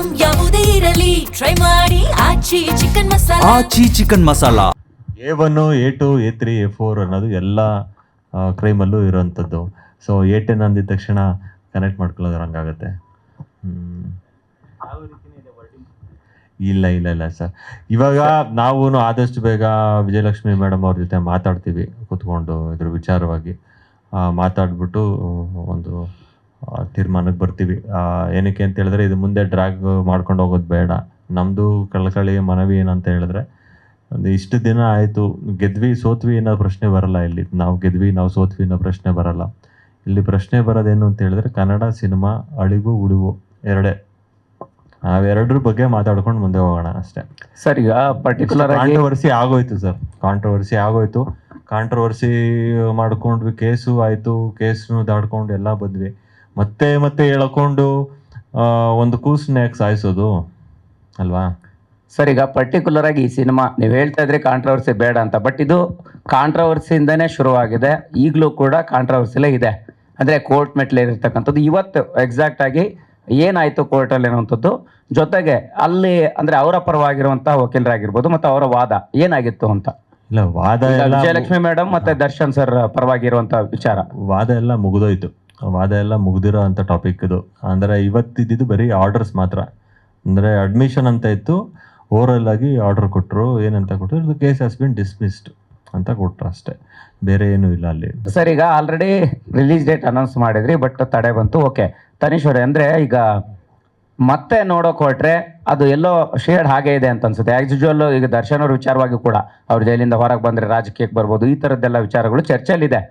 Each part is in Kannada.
ಐಟಂ ಯಾವುದೇ ಇರಲಿ ಟ್ರೈ ಮಾಡಿ ಆಚಿ chicken masala. A1, A2, A3, A4 ಅನ್ನೋದು ಎಲ್ಲ ಕ್ರೈಮಲ್ಲೂ ಇರೋವಂಥದ್ದು. ಸೊ A10 ಅಂದಿದ ತಕ್ಷಣ ಕನೆಕ್ಟ್ ಮಾಡ್ಕೊಳ್ಳೋದು ಹಂಗಾಗುತ್ತೆ. ಇಲ್ಲ ಸರ್. ಇವಾಗ ನಾವು ಆದಷ್ಟು ಬೇಗ ವಿಜಯಲಕ್ಷ್ಮಿ ಮೇಡಮ್ ಅವ್ರ ಜೊತೆ ಮಾತಾಡ್ತೀವಿ ಕೂತ್ಕೊಂಡು ಇದ್ರ ವಿಚಾರವಾಗಿ ಮಾತಾಡ್ಬಿಟ್ಟು ಒಂದು ತೀರ್ಮಾನಕ್ಕೆ ಬರ್ತೀವಿ. ಏನಕ್ಕೆ ಅಂತ ಹೇಳಿದ್ರೆ ಇದು ಮುಂದೆ ಡ್ರ್ಯಾಗ್ ಮಾಡ್ಕೊಂಡು ಹೋಗೋದು ಬೇಡ. ನಮ್ಮದು ಕಳಕಳಿ ಮನವಿ ಏನಂತ ಹೇಳಿದ್ರೆ, ಒಂದು ಇಷ್ಟು ದಿನ ಆಯಿತು, ಗೆದ್ವಿ ಸೋತ್ವಿ ಅನ್ನೋ ಪ್ರಶ್ನೆ ಬರಲ್ಲ ಇಲ್ಲಿ. ನಾವು ಗೆದ್ವಿ ನಾವು ಸೋತ್ವಿ ಅನ್ನೋ ಪ್ರಶ್ನೆ ಬರಲ್ಲ ಇಲ್ಲಿ. ಪ್ರಶ್ನೆ ಬರೋದೇನು ಅಂತ ಹೇಳಿದ್ರೆ, ಕನ್ನಡ ಸಿನಿಮಾ ಅಳಿವು ಉಳಿವು ಎರಡೇ. ನಾವೆರಡರ ಬಗ್ಗೆ ಮಾತಾಡ್ಕೊಂಡು ಮುಂದೆ ಹೋಗೋಣ ಅಷ್ಟೇ ಸರ್. ಈಗ ಪರ್ಟಿಕ್ಯುಲರ್ ಕಾಂಟ್ರವರ್ಸಿ ಆಗೋಯ್ತು ಸರ್. ಕಾಂಟ್ರವರ್ಸಿ ಮಾಡ್ಕೊಂಡ್ವಿ, ಕೇಸು ಆಯಿತು, ಕೇಸ್ನು ದಾಡ್ಕೊಂಡು ಎಲ್ಲ ಬಂದ್ವಿ. ಮತ್ತೆ ಹೇಳ್ಕೊಂಡು ಒಂದು ಕೂಸನ್ನ ಯಾಕೆ ಸಾಯಿಸೋದು ಅಲ್ವಾ ಸರ್? ಈಗ ಪರ್ಟಿಕ್ಯುಲರ್ ಆಗಿ ಈ ಸಿನಿಮಾ ನೀವು ಹೇಳ್ತಾ ಇದ್ರೆ ಕಾಂಟ್ರವರ್ಸಿ ಬೇಡ ಅಂತ, ಬಟ್ ಇದು ಕಾಂಟ್ರವರ್ಸಿಯಿಂದನೇ ಶುರುವಾಗಿದೆ. ಈಗಲೂ ಕೂಡ ಕಾಂಟ್ರವರ್ಸಿಲೇ ಇದೆ. ಅಂದರೆ ಕೋರ್ಟ್ ಮೆಟ್ಲೇರಿರ್ತಕ್ಕಂಥದ್ದು. ಇವತ್ತು ಎಕ್ಸಾಕ್ಟ್ ಆಗಿ ಏನಾಯಿತು ಕೋರ್ಟಲ್ಲಿ ಅನ್ನುವಂಥದ್ದು, ಜೊತೆಗೆ ಅಲ್ಲಿ ಅಂದರೆ ಅವರ ಪರವಾಗಿರುವಂಥ ವಕೀಲರಾಗಿರ್ಬೋದು ಮತ್ತು ಅವರ ವಾದ ಏನಾಗಿತ್ತು ಅಂತ. ಇಲ್ಲ, ವಾದ ವಿಜಯಲಕ್ಷ್ಮಿ ಮೇಡಮ್ ಮತ್ತೆ ದರ್ಶನ್ ಸರ್ ಪರವಾಗಿರುವಂಥ ವಿಚಾರ, ವಾದ ಎಲ್ಲ ಮುಗಿದೋಯ್ತು. ವಾದ ಎಲ್ಲ ಮುಗ್ದಿರೋ ಅಂಥ ಟಾಪಿಕ್ ಇದು. ಅಂದರೆ ಇವತ್ತಿದ್ದು ಬರೀ ಆರ್ಡರ್ಸ್ ಮಾತ್ರ. ಅಂದರೆ ಅಡ್ಮಿಷನ್ ಅಂತ ಇತ್ತು, ಓವರಲ್ ಆಗಿ ಆರ್ಡರ್ ಕೊಟ್ಟರು. ಏನಂತ ಕೊಟ್ಟರು, ಇದು ಕೇಸ್ ಹ್ಯಾಸ್ ಬಿನ್ ಡಿಸ್ಮಿಸ್ಡ್ ಅಂತ ಕೊಟ್ಟರು ಅಷ್ಟೇ, ಬೇರೆ ಏನೂ ಇಲ್ಲ ಅಲ್ಲಿ. ಸರ್, ಈಗ ಆಲ್ರೆಡಿ ರಿಲೀಸ್ ಡೇಟ್ ಅನೌನ್ಸ್ ಮಾಡಿದ್ರಿ, ಬಟ್ ತಡೆ ಬಂತು. ಓಕೆ ತನೀಶ್ವರಿ, ಅಂದರೆ ಈಗ ಮತ್ತೆ ನೋಡೋಕೆ ಹೊರಟ್ರೆ ಅದು ಎಲ್ಲೋ ಶೇಡ್ ಹಾಗೆ ಇದೆ ಅಂತ ಅನ್ಸುತ್ತೆ. ಆ್ಯಸ್ ಯೂಶುವಲ್ ಈಗ ದರ್ಶನ್ ಅವ್ರ ವಿಚಾರವಾಗಿ ಕೂಡ ಅವ್ರು ಜೈಲಿಂದ ಹೊರಗೆ ಬಂದರೆ ರಾಜಕೀಯಕ್ಕೆ ಬರ್ಬೋದು, ಈ ಥರದ್ದೆಲ್ಲ ವಿಚಾರಗಳು ಚರ್ಚೆಯಲ್ಲಿದೆ.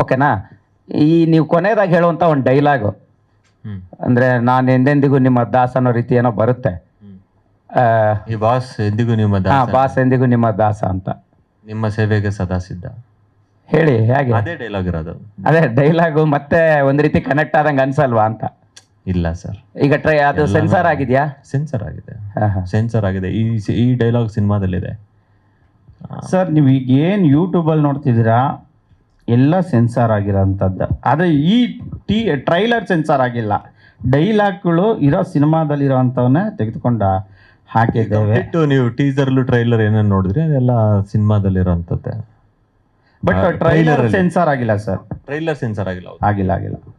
ಓಕೆನಾ? ಈ ನೀವು ಕೊನೆಯದಾಗಿ ಹೇಳುವಂಥ ಒಂದು ಡೈಲಾಗು, ಅಂದರೆ ನಾನು ಎಂದೆಂದಿಗೂ ನಿಮ್ಮ ದಾಸ ಅನ್ನೋ ರೀತಿ ಏನೋ ಬರುತ್ತೆ. ಈ ಬಾಸ್ ಎಂದಿಗೂ ನಿಮ್ಮ ದಾಸ, ಬಾಸ್ ಎಂದಿಗೂ ನಿಮ್ಮ ದಾಸ ಅಂತ, ನಿಮ್ಮ ಸೇವೆಗೆ ಸದಾ ಸಿದ್ಧ. ಹೇಳಿ ಹೇಗೆ? ಅದೇ ಡೈಲಾಗ್ ಇರೋದು. ಅದೇ ಡೈಲಾಗು ಮತ್ತೆ ಒಂದು ರೀತಿ ಕನೆಕ್ಟ್ ಆದಂಗೆ ಅನ್ಸಲ್ವಾ ಅಂತ? ಇಲ್ಲ ಸರ್. ಈಗ ಅದು ಸೆನ್ಸರ್ ಆಗಿದೆಯಾ? ಸೆನ್ಸರ್ ಆಗಿದೆ. ಈ ಡೈಲಾಗ್ ಸಿನಿಮಾದಲ್ಲಿದೆ ಸರ್. ನೀವು ಈಗ ಏನು ಯೂಟ್ಯೂಬಲ್ಲಿ ನೋಡ್ತಿದ್ದೀರಾ ಎಲ್ಲ ಸೆನ್ಸಾರ್ ಆಗಿರೋಂಥದ್ದು. ಆದರೆ ಈ ಟ್ರೈಲರ್ ಸೆನ್ಸಾರ್ ಆಗಿಲ್ಲ. ಡೈಲಾಗ್ಗಳು ಇರೋ ಸಿನಿಮಾದಲ್ಲಿರೋವಂಥವನ್ನೇ ತೆಗೆದುಕೊಂಡು ಹಾಕಿದ್ದೇವೆ. ನೀವು ಟೀಸರ್ಲು ಟ್ರೈಲರ್ ಏನೇನು ನೋಡಿದ್ರಿ ಅದೆಲ್ಲ ಸಿನಿಮಾದಲ್ಲಿರೋಂಥದ್ದೇ. ಬಟ್ ಟ್ರೈಲರ್ ಸೆನ್ಸಾರ್ ಆಗಿಲ್ಲ ಸರ್. ಟ್ರೈಲರ್ ಸೆನ್ಸಾರ್ ಆಗಿಲ್ಲ.